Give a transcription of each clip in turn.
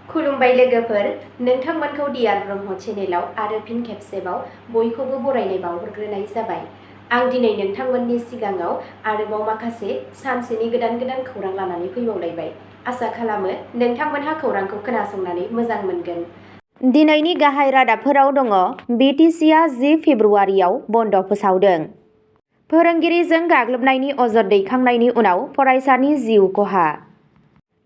खुलुमबाय लोगोफोर, नोंथांमोनखौ डियार ब्रह्म चेनेलाव आरो फिन खेबसेबाव बयखौबो बरायनाय बावहरग्रोनाय जाबाय। आं दिनै नोंथांमोननि सिगाङाव आरोबाव माखासे सानसेनि गोदान खौरां लानानै फैबावलायबाय। आसा खालामो नोंथांमोनहा खौरांखौ खोनासंनानै मोजां मोनगोन। दिनैनि गाहाय रादाबफोराव दङ। BTCआ 10 फेब्रुआरियाव बन्द फोसावदों। फोरोंगिरिजों गाग्लोबनायनि अजद दैखांनायनि उनाव फरायसानि जिउ खहा।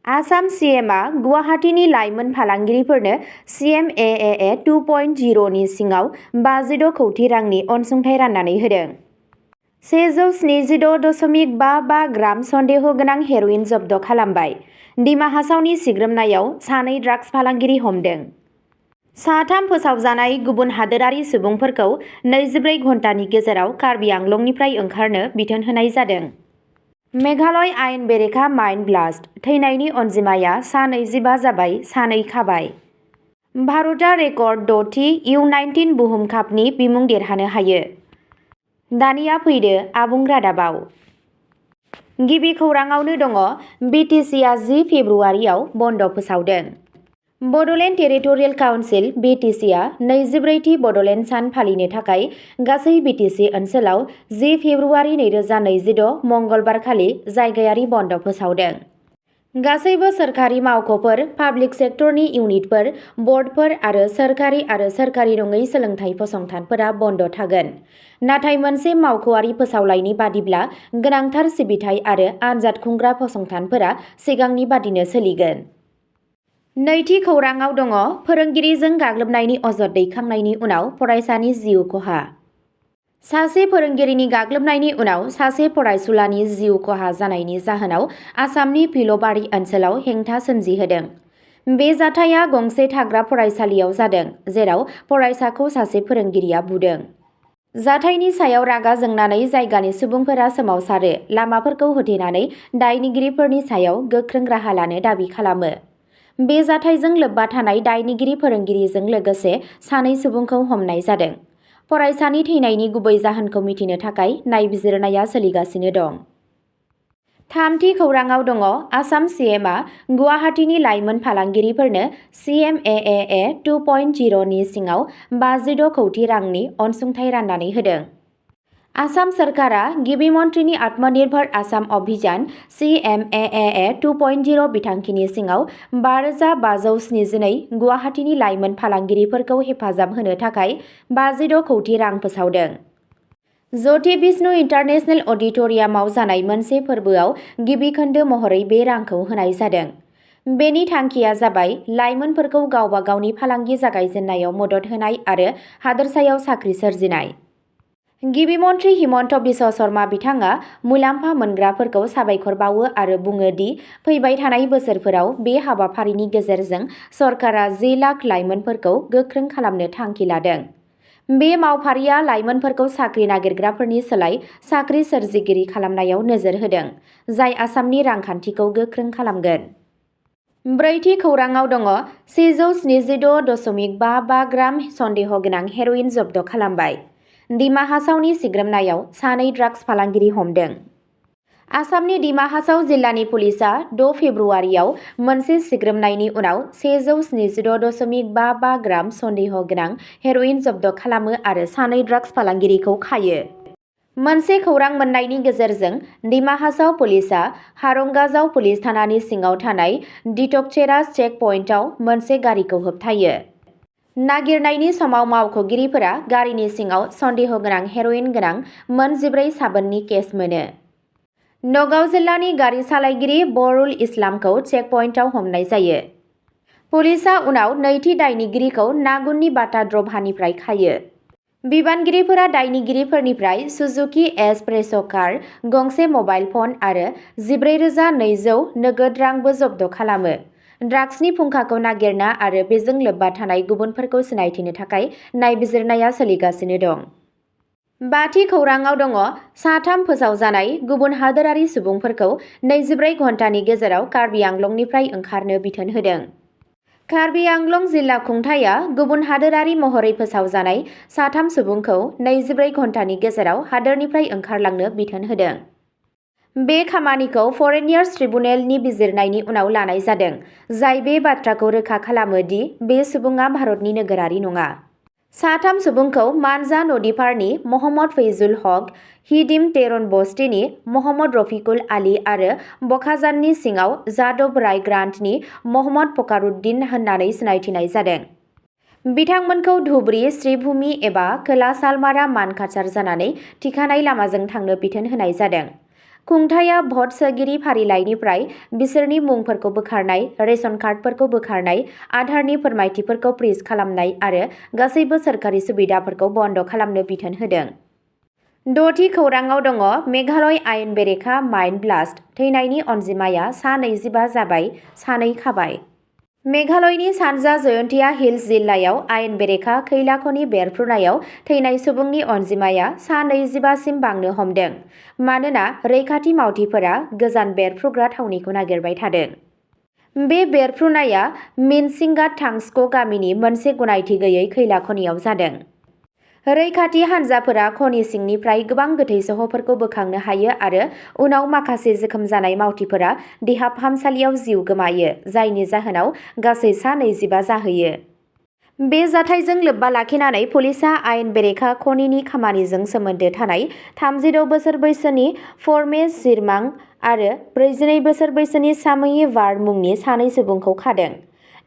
आसाम CMआ गुवाहाटीनि लाइमोन फालांगिरिफोरनो CMAAA 2.0 नि सिङाव 56 कौटि रांनि अनसुंथाइ राननानै होदों। 176.55 ग्राम सन्देह गोनां हेर'इन जब्द खालामबाय। डिमा हासावनि सिग्रोमनायाव सानै ड्राग्स फालांगिरि हमदों। साथाम फोसावजानाय गुबुन हादोरारि सुबुंफोरखौ 24 घन्टानि गेजेराव कार्बि आंलंनिफ्राय ओंखारनो बिथोन होनाय जादों। मेघालय आयेन बेरेखा माइन ब्लास्ट, थैनायनि अनजिमाया सा 25 जाबाय, सानै खाबाय। भारतआ रेकर्ड 6थि U19 बुहुम कापनि बिमुं देरहानो हायो। दानिया फैदो आबुं रादाबाव। गिबि खौराङावनो दङ। BTCआ 10 फेब्रुआरियाव बन्द फोसावदों। बड'लेण्ड टेरिटरियेल काउन्सिल BTCआ 24थि बड'लेण्ड सान फालिनो थाखाय गासै BTC ओनसोलाव 10 फेब्रुआरि 2026 मंगलबारखालि जायगायारि बन्द फोसावदों। गासैबो सोरखारि मावख'फोर, पाब्लिक सेक्टरनि इउनिटफोर, बर्डफोर आरो सोरखारि नङै सोलोंथाइ फसंथानफोरा बन्द थागोन। नाथाय मोनसे मावख'आरि फोसावलाइनि बादिब्ला गोनांथार सिबिथाइ आरो आनजाद खुंग्रा फसंथानफोरा सिगांनि बादिनो सोलिगोन। नैथि खौराङाव दङ। फोरोंगिरिजों गाग्लोबनायनि अजद दैखांनायनि उनाव फरायसानि जिउ खहा। सासे फोरोंगिरिनि गाग्लोबनायनि उनाव सासे फरायसुलानि जिउ खहा जानायनि जाहोनाव आसामनि फिल'बारि ओनसोलाव हेंथा सोमजिहोदों। बे जाथाया गंसे थाग्रा फरायसालियाव जादों, जेराव फरायसाखौ सासे फोरोंगिरिया बुदों। जाथायनि सायाव रागा जोंनानै जायगानि सुबुंफोरा सोमावसारो, लामाफोरखौ होथेनानै दायनिगिरिफोरनि सायाव गोख्रों राहा लानो दाबि खालामो। बे जाथायजों लोब्बा थानाय दायनिगिरि फोरोंगिरिजों लोगोसे सानै सुबुंखौ हमनाय जादों। फरायसानि थैनायनि गुबै जाहोनखौ मिथिनो थाखाय नायबिजिरनाया सोलिगासिनो दं। थामथि खौराङाव दङ। आसाम CMआ गुवाहाटीनि लाइमोन फालांगिरिफोरनो CMAAA 2.0 नि सिङाव 56 कौटि रांनि अनसुंथाइ राननानै होदों। आसाम सोरखारा गिबि मन्थ्रिनि आत्मनिर्भर आसाम अभियान CMAAA 2.0 बिथांखिनि सिङाव 5,572 गुवाहाटीनि लाइमोन फालांगिरिफोरखौ हेफाजाब होनो थाखाय 56 कौटि रां फोसावदों। ज्योति बिष्णु इन्टारनेशनेल अडिट'रियामाव जानाय मोनसे फोरबोआव गिबि खोन्दो महरै बे रांखौ होनाय जादों। बेनि थांखिया जाबाय लाइमोनफोरखौ गावबा गावनि फालांगि जागायजेननायाव मदद होनाय आरो हादोरसायाव साख्रि सोरजिनाय। गिबि मन्थ्रि हिमन्त बिश्व शर्मा बिथाङा मुलाम्फा मोनग्राफोरखौ साबायखर बावो आरो बुङो दि फैबाय थानाय बोसोरफोराव बे हाबाफारिनि गेजेरजों सरकारा 10 लाख लाइमोनफोरखौ गोख्रों खालामनो थांखि लादों। बे मावफारिया लाइमोनफोरखौ साख्रि नागिरग्राफोरनि सोलाय साख्रि सोरजिगिरि खालामनायाव नोजोर होदों, जाय आसामनि रांखान्थिखौ गोख्रों खालामगोन। ब्रैथि खौराङाव दङ। 176.55 ग्राम सन्देह गोनां हेर'इन जब्द खालामबाय। डिमा हासावनि सिग्रोमनायाव सानै ड्राग्स फालांगिरि हमदों। आसामनि डिमा हासाव जिल्लानि पुलिसआ 6 फेब्रुआरियाव मोनसे सिग्रोमनायनि उनाव 176.55 ग्राम सन्देह गोनां हेर'इन जब्द खालामो आरो सानै ड्राग्स फालांगिरिखौ खायो। मोनसे खौरां मोन्नायनि गेजेरजों डिमा हासाव पुलिसआ हारंगाजाव पुलिस थानानि सिङाव थानाय डिटकचेरास चेक पइन्टआव मोनसे गारिखौ होबथायो। नागिरनायनि समाव मावख'गिरिफोरा गारिनि सिङाव सन्देह गोनां हेर'इन गोनां मोन 14 साबोननि केस मोनो। नगाव जिल्लानि गारि सालायगिरि बरुल इस्लामखौ चेक पइन्टआव हमनाय जायो। पुलिसआ उनाव नैथि दायनिगिरिखौ नागुननि बाटा ड्रभानिफ्राय खायो। बिबानगिरिफोरा दायनिगिरिफोरनिफ्राय सुजुकी एस प्रेस कार, गंसे मबाइल फन आरो 14,200 नोगोद रांबो जब्द खालामो। ड्राग्सनि फुंखाखौ नागिरना आरो बेजों लोब्बा थानाय गुबुनफोरखौ सिनायथिनो थाखाय नायबिजिरनाया सोलिगासिनो दं। बाथि खौराङाव दङ। साथाम फोसावजानाय गुबुन हादोरारि सुबुंफोरखौ 24 घन्टानि गेजेराव कार्बि आंलंनिफ्राय ओंखारनो बिथोन होदों। कार्बि आंलं जिल्ला खुंथायआ गुबुन हादोरारि महरै फोसावजानाय साथाम सुबुंखौ 24 घन्टानि गेजेराव हादोरनिफ्राय ओंखारलांनो बिथोन होदों। बे खामानिखौ फरेनियार्स ट्रिब्युनेलनि बिजिरनायनि उनाव लानाय जादों, जाय बे बाथ्राखौ रोखा खालामो दि बे सुबुङा भारतनि नोगोरारि नङा। साथाम सुबुंखौ मानजा नदीपारनि महम्मद फैजुल हक, हिडिम तेरन बस्तीनि महम्मद रफिकुल आली आरो बखाजाननि सिङाव जादव राय ग्रान्टनि महम्मद फकारुद्दिन होननानै सिनायथिनाय जादों। बिथांमोनखौ धुबरी, श्रीभूमि एबा खोला सालमारा मानकाचार जानानै थिखानाय लामाजों थांनो बिथोन होनाय जादों। खुंथायआ भट सोगिरि फारिलाइनिफ्राय बिसोरनि मुंफोरखौ बोखारनाय, रेशन कार्डफोरखौ बोखारनाय, आधारनि फोरमायथिफोरखौ फ्रिज खालामनाय आरो गासैबो सोरखारि सुबिदाफोरखौ बन्द खालामनो बिथोन होदों। द'थि खौरांआव दङ मेघालय आयेन बेरेखा माइन ब्लास्ट, थैनायनि अनजिमाया सा 25 जाबाय, सानै खाबाय। मेघालयनि सानजा जयन्तिया हिल्स जिल्लायाव आयेन बेरेखा खैला खनि बेरफ्रुनायाव थैनाय सुबुंनि अनजिमाया सा 25 सिम बांनो हमदों, मानोना रैखाथि मावथिफोरा गोजान बेरफ्रुग्रा थावनिखौ नागिरबाय थादों। बे बेरफ्रुनाया मिनसिंगाट थांस्क गामिनि मोनसे गनायथि गैयै खैला खनियाव जादों। रैखाथि हान्जाफोरा खनि सिंनिफ्राय गोबां गोथै सह'फोरखौ बोखांनो हायो आरो उनाव माखासे जोखोम जानाय मावथिफोरा देहा फाहामसालियाव जिउ गोमायो, जायनि जाहोनाव गासै सा 25 जाहैयो। बे जाथायजों लोब्बा लाखिनानै पुलिसआ आयेन बेरेखा खनिनि खामानिजों सोमोन्दो थानाय 36 बोसोर बैसोनि फरमेश सिरमां आरो 42 बोसोर बैसोनि सामयी वार मुंनि सानै सुबुंखौ खादों।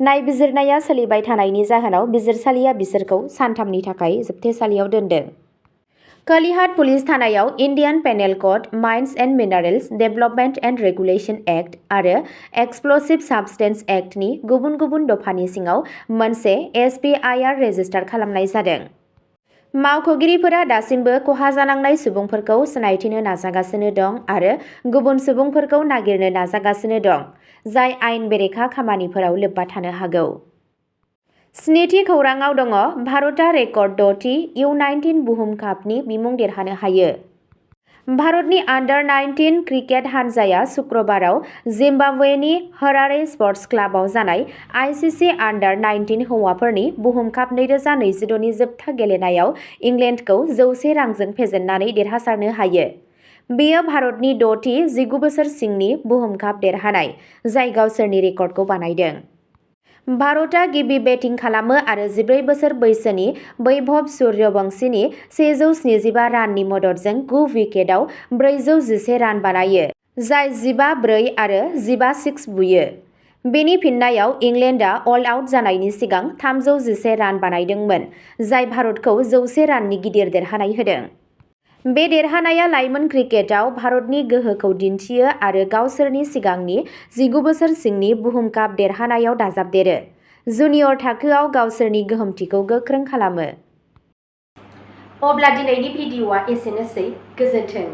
नायबिजिरनाया सोलिबाय थानायनि जाहोनाव बिजिरसालिया बिसोरखौ सानथामनि थाखाय जोबथेसालियाव दोनदों। कलिहाट पुलिस थानायाव Indian penal code, mines and minerals development and regulation act आरो एक्सप्ल'सिभ साबस्टेन्स एक्टनि गुबुन गुबुन दफानि सिङाव मोनसे एफआइआर रेजिस्टार खालामनाय जादों। मावख'गिरिफोरा दासिमबो खहा जानांनाय सुबुंफोरखौ सिनायथिनो नाजागासिनो दं आरो गुबुन सुबुंफोरखौ नागिरनो नाजागासिनो दं, जाय आयेन बेरेखा खामानिफोराव लोब्बा थानो हागौ। स्निथि खौरांआव दङ भारतआ रेकर्ड 6थि इउ-19 बुहुम कापनि बिमुं देरहानो हायो। भारतनि आन्डार-19 क्रिकेट हानजाया शुक्रबाराव जिम्बाब्वेनि हरारे स्पर्ट्स क्लाबआव जानाय आईसीसी आन्डार-19 हौवाफोरनि बुहुम काप 2026 नि जोबथा गेलेनायाव इंलेन्डखौ 100 रांजों फेजेननानै देरहासारनो हायो। बेयो भारतनि 6थि 19 बोसोर सिंनि बुहुम काप देरहानाय, जाय गावसोरनि रेकर्डखौ बानायदों। भारतआ गिबि बेटिं खालामो आरो 14 बोसोर बैसोनि वैभव सूर्यवंशीनि 175 राननि मददजों 9 विकेटआव 411 रान बानायो, जाय 15-4 आरो 15-6 बुयो। बेनि फिननायाव इंलेन्डआ अल आउट जानायनि सिगां 311 रान बानायदोंमोन, जाय भारतखौ 100 राननि गिदिर देरहानाय होदों। बे देरहानाया लाइमोन क्रिकेटआव भारतनि गोहोखौ दिन्थियो आरो गावसोरनि सिगांनि 19 बोसोर सिंनि बुहुम काप देरहानायाव दाजाबदेरो। जुनियर थाखोआव गावसोरनि गोहोमथिखौ गोख्रों खालामो। अब्ला दिनैनि भिडिअ'आ एसेनोसै, गोजोन्थों।